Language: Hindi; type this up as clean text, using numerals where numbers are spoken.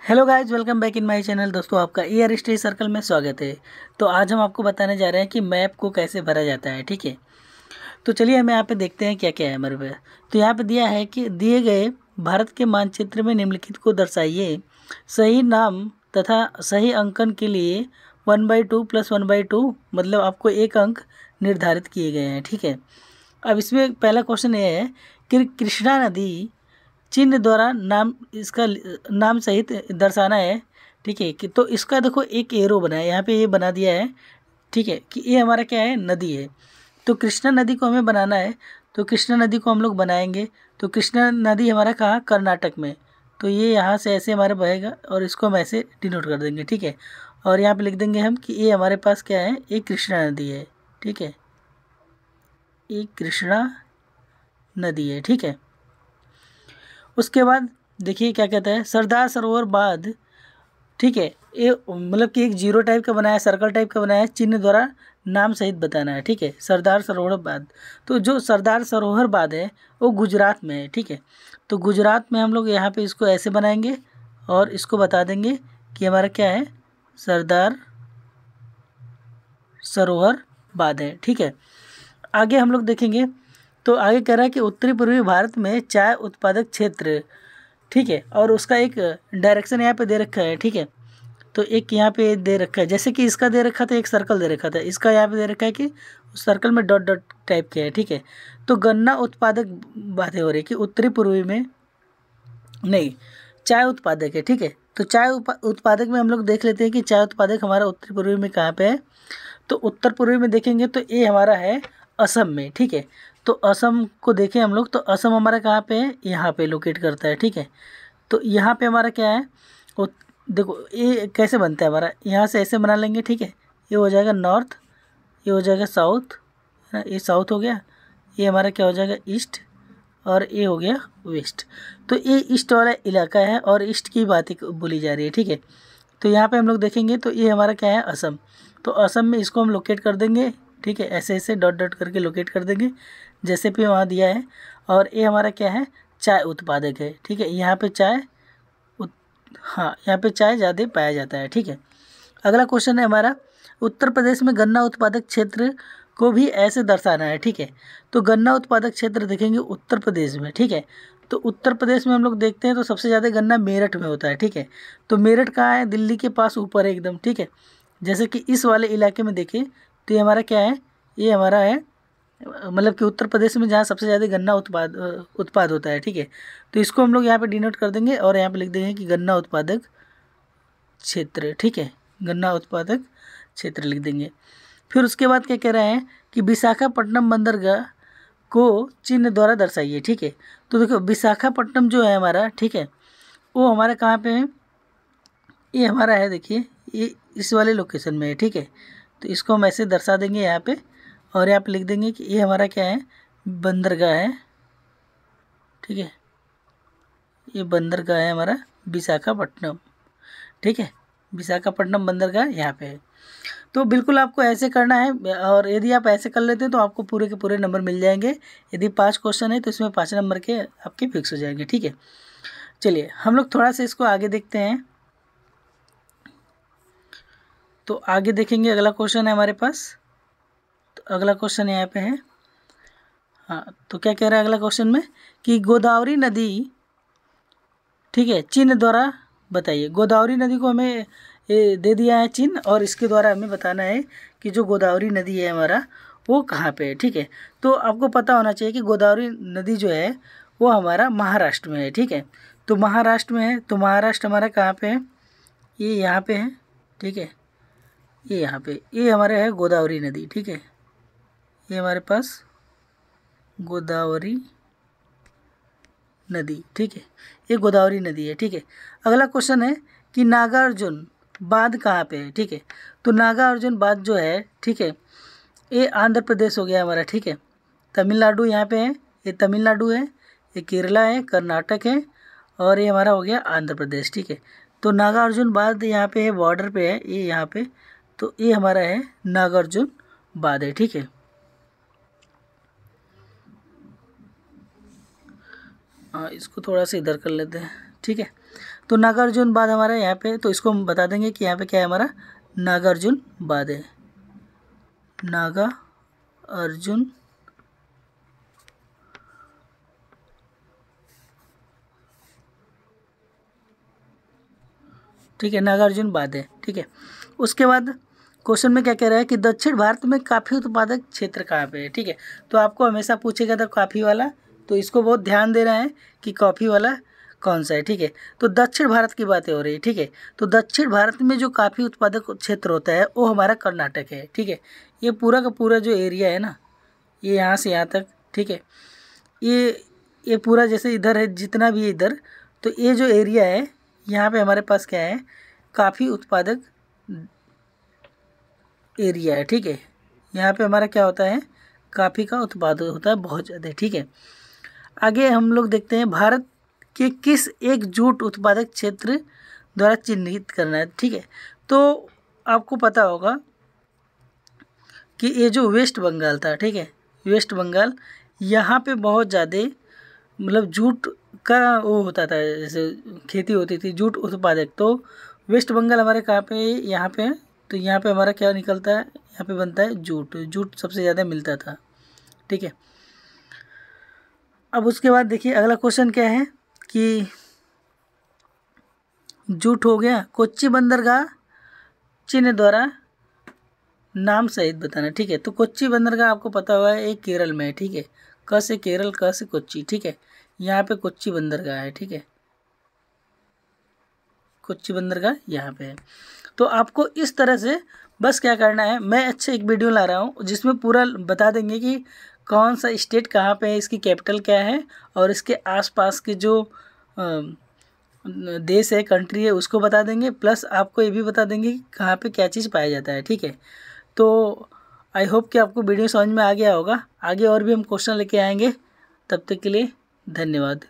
Hello guys, welcome back in my channel. दोस्तों, आपका ईयर हिस्ट्री सर्कल में स्वागत है। तो आज हम आपको बताने जा रहे हैं कि मैप को कैसे भरा जाता है। ठीक है, तो चलिए हम यहाँ पे देखते हैं क्या क्या है हमारे पास। तो यहाँ पे दिया है कि दिए गए भारत के मानचित्र में निम्नलिखित को दर्शाइए। सही नाम तथा सही अंकन के लिए 1/2 + 1/2 मतलब आपको एक अंक निर्धारित किए गए हैं। ठीक है, अब इसमें पहला क्वेश्चन ये है कि कृष्णा नदी चिन्ह द्वारा नाम इसका नाम सहित दर्शाना है। ठीक है, कि तो इसका देखो एक एरो बना है, यहाँ पे ये बना दिया है। ठीक है, कि ये हमारा क्या है, नदी है। तो कृष्णा नदी को हमें बनाना है, तो कृष्णा नदी को हम लोग बनाएंगे। तो कृष्णा नदी हमारा कहाँ, कर्नाटक में। तो ये यहाँ से ऐसे हमारे बहेगा और इसको हम ऐसे डिनोट कर देंगे। ठीक है, और यहाँ पे लिख देंगे हम कि ये हमारे पास क्या है, एक कृष्णा नदी है। ठीक है, एक कृष्णा नदी है। ठीक है, उसके बाद देखिए क्या कहता है, सरदार सरोवर बांध। ठीक है, ये मतलब कि एक जीरो टाइप का बनाया, सर्कल टाइप का बनाया, चिन्ह द्वारा नाम सहित बताना है। ठीक है, सरदार सरोवर बांध। तो जो सरदार सरोवर बांध है वो गुजरात में है। ठीक है, तो गुजरात में हम लोग यहाँ पे इसको ऐसे बनाएंगे और इसको बता देंगे कि हमारा क्या है, सरदार सरोवर बांध है। ठीक है, आगे हम लोग देखेंगे तो आगे कह रहा है कि उत्तरी पूर्वी भारत में चाय उत्पादक क्षेत्र। ठीक है, और उसका एक डायरेक्शन यहाँ पे दे रखा है। ठीक है, तो एक यहाँ पे दे रखा है, जैसे कि इसका दे रखा था, एक सर्कल दे रखा था, इसका यहाँ पे दे रखा है कि उस सर्कल में डॉट डॉट टाइप के है। ठीक है, तो गन्ना उत्पादक बातें हो रही है कि उत्तरी पूर्वी में नहीं, चाय उत्पादक है। ठीक है, तो चाय उत्पादक में हम लोग देख लेते हैं कि चाय उत्पादक हमारा उत्तरी पूर्वी में कहाँ पे है। तो उत्तर पूर्वी में देखेंगे तो ये हमारा है असम में। ठीक है, तो असम को देखें हम लोग, तो असम हमारा कहाँ पे है, यहाँ पे लोकेट करता है। ठीक है, तो यहाँ पे हमारा क्या है, वो देखो ये कैसे बनता है हमारा, यहाँ से ऐसे बना लेंगे। ठीक है, ये हो जाएगा नॉर्थ, ये हो जाएगा साउथ, है ना, ये साउथ हो गया, ये हमारा क्या हो जाएगा, ईस्ट, और ये हो गया वेस्ट। तो ये ईस्ट वाला इलाका है और ईस्ट की बात बोली जा रही है। ठीक है, तो यहाँ पे हम लोग देखेंगे तो ये हमारा क्या है, असम। तो असम में इसको हम लोकेट कर देंगे। ठीक है, ऐसे ऐसे डॉट डॉट करके लोकेट कर देंगे जैसे भी वहाँ दिया है। और ये हमारा क्या है, चाय उत्पादक है। ठीक है, यहाँ पे चाय हाँ, यहाँ पे चाय ज़्यादा पाया जाता है। ठीक है, अगला क्वेश्चन है हमारा, उत्तर प्रदेश में गन्ना उत्पादक क्षेत्र को भी ऐसे दर्शाना है। ठीक है, तो गन्ना उत्पादक क्षेत्र देखेंगे उत्तर प्रदेश में। ठीक है, तो उत्तर प्रदेश में हम लोग देखते हैं तो सबसे ज़्यादा गन्ना मेरठ में होता है। ठीक है, तो मेरठ कहाँ है, दिल्ली के पास ऊपर है एकदम। ठीक है, जैसे कि इस वाले इलाके में देखिए तो ये हमारा क्या है, ये हमारा है मतलब कि उत्तर प्रदेश में जहाँ सबसे ज़्यादा गन्ना उत्पाद होता है। ठीक है, तो इसको हम लोग यहाँ पे डिनोट कर देंगे और यहाँ पे लिख देंगे कि गन्ना उत्पादक क्षेत्र। ठीक है, गन्ना उत्पादक क्षेत्र लिख देंगे। फिर उसके बाद क्या कह रहे हैं कि विशाखापट्टनम बंदरगाह को चिन्ह द्वारा दर्शाइए। ठीक है, तो देखो विशाखापट्टनम जो है हमारा, ठीक है, वो हमारा कहाँ पे है, ये हमारा है, देखिए ये इस वाले लोकेशन में है। ठीक है, तो इसको हम ऐसे दर्शा देंगे यहाँ पे और यहाँ पे लिख देंगे कि ये हमारा क्या है, बंदरगाह है। ठीक है, ये बंदरगाह है हमारा विशाखापट्टनम। ठीक है, विशाखापट्टनम बंदरगाह यहाँ पे है। तो बिल्कुल आपको ऐसे करना है और यदि आप ऐसे कर लेते हैं तो आपको पूरे के पूरे नंबर मिल जाएंगे। यदि 5 क्वेश्चन है तो इसमें 5 नंबर के आपके फिक्स हो जाएंगे। ठीक है, चलिए हम लोग थोड़ा सा इसको आगे देखते हैं। तो आगे देखेंगे, अगला क्वेश्चन है हमारे पास। तो अगला क्वेश्चन यहाँ पे है, हाँ, तो क्या कह रहा है अगला क्वेश्चन में कि गोदावरी नदी, ठीक है, चिन्ह द्वारा बताइए। गोदावरी नदी को हमें ये दे दिया है चिन्ह और इसके द्वारा हमें बताना है कि जो गोदावरी नदी है हमारा वो कहाँ पे है। ठीक है, तो आपको पता होना चाहिए कि गोदावरी नदी जो है वो हमारा महाराष्ट्र में है। ठीक है, तो महाराष्ट्र में है, तो महाराष्ट्र हमारा कहाँ पे है, ये यहाँ पे है। ठीक है, ये यहाँ पे, ये हमारे है गोदावरी नदी। ठीक है, ये हमारे पास गोदावरी नदी। ठीक है, ये गोदावरी नदी है। ठीक है, अगला क्वेश्चन है कि नागार्जुन बांध कहाँ पे है। ठीक है, तो नागार्जुन बांध जो है, ठीक है, ये आंध्र प्रदेश हो गया हमारा। ठीक है, तमिलनाडु यहाँ पे है, ये तमिलनाडु है, ये केरला है, कर्नाटक है, और ये हमारा हो गया आंध्र प्रदेश। ठीक है, तो नागार्जुन बांध यहाँ पे है, बॉर्डर पे है ये यहाँ पे, तो ये हमारा है नागार्जुन बांध है। ठीक है, हाँ, इसको थोड़ा सा इधर कर लेते हैं। ठीक है, तो नागार्जुन बांध हमारा यहाँ पे, तो इसको हम बता देंगे कि यहाँ पे क्या है हमारा, नागार्जुन बांध है, नागार्जुन ठीक है, नागार्जुन बांध है। ठीक है, उसके बाद क्वेश्चन में क्या कह रहा है कि दक्षिण भारत में कॉफ़ी उत्पादक क्षेत्र कहाँ पे है। ठीक है, तो आपको हमेशा पूछेगा था कॉफ़ी वाला, तो इसको बहुत ध्यान देना है कि कॉफ़ी वाला कौन सा है। ठीक है, तो दक्षिण भारत की बातें हो रही है। ठीक है, तो दक्षिण भारत में जो कॉफ़ी उत्पादक क्षेत्र होता है वो हमारा कर्नाटक है। ठीक है, ये पूरा का पूरा जो एरिया है ना, ये यहाँ से यहाँ तक, ठीक है, ये पूरा जैसे इधर है, जितना भी इधर, तो ये जो एरिया है यहाँ पे हमारे पास क्या है, कॉफ़ी उत्पादक एरिया है। ठीक है, यहाँ पे हमारा क्या होता है, कॉफ़ी का उत्पादन होता है बहुत ज़्यादा। ठीक है, आगे हम लोग देखते हैं भारत के किस एक जूट उत्पादक क्षेत्र द्वारा चिन्हित करना है। ठीक है, तो आपको पता होगा कि ये जो वेस्ट बंगाल था, ठीक है, वेस्ट बंगाल, यहाँ पे बहुत ज़्यादा मतलब जूट का वो होता था, जैसे खेती होती थी जूट उत्पादक। तो वेस्ट बंगाल हमारे कहाँ पे, यहाँ पे है, तो यहाँ पे हमारा क्या निकलता है, यहाँ पे बनता है जूट, जूट सबसे ज़्यादा मिलता था। ठीक है, अब उसके बाद देखिए अगला क्वेश्चन क्या है कि जूट हो गया, कोच्चि बंदरगाह चिन्ह द्वारा नाम सहित बताना। ठीक है, तो कोच्चि बंदरगाह आपको पता हुआ है एक केरल में है। ठीक है, क से केरल, क से कोच्चि। ठीक है, यहाँ पे कोच्चि बंदरगाह है। ठीक है, कोच्चि बंदरगाह यहाँ पे है। तो आपको इस तरह से बस क्या करना है, मैं अच्छे एक वीडियो ला रहा हूँ जिसमें पूरा बता देंगे कि कौन सा स्टेट कहाँ पे है, इसकी कैपिटल क्या है, और इसके आसपास के जो देश है, कंट्री है, उसको बता देंगे। प्लस आपको ये भी बता देंगे कि कहाँ पे क्या चीज़ पाया जाता है। ठीक है, तो आई होप कि आपको वीडियो समझ में आ गया होगा। आगे और भी हम क्वेश्चन लेके आएंगे, तब तक के लिए धन्यवाद।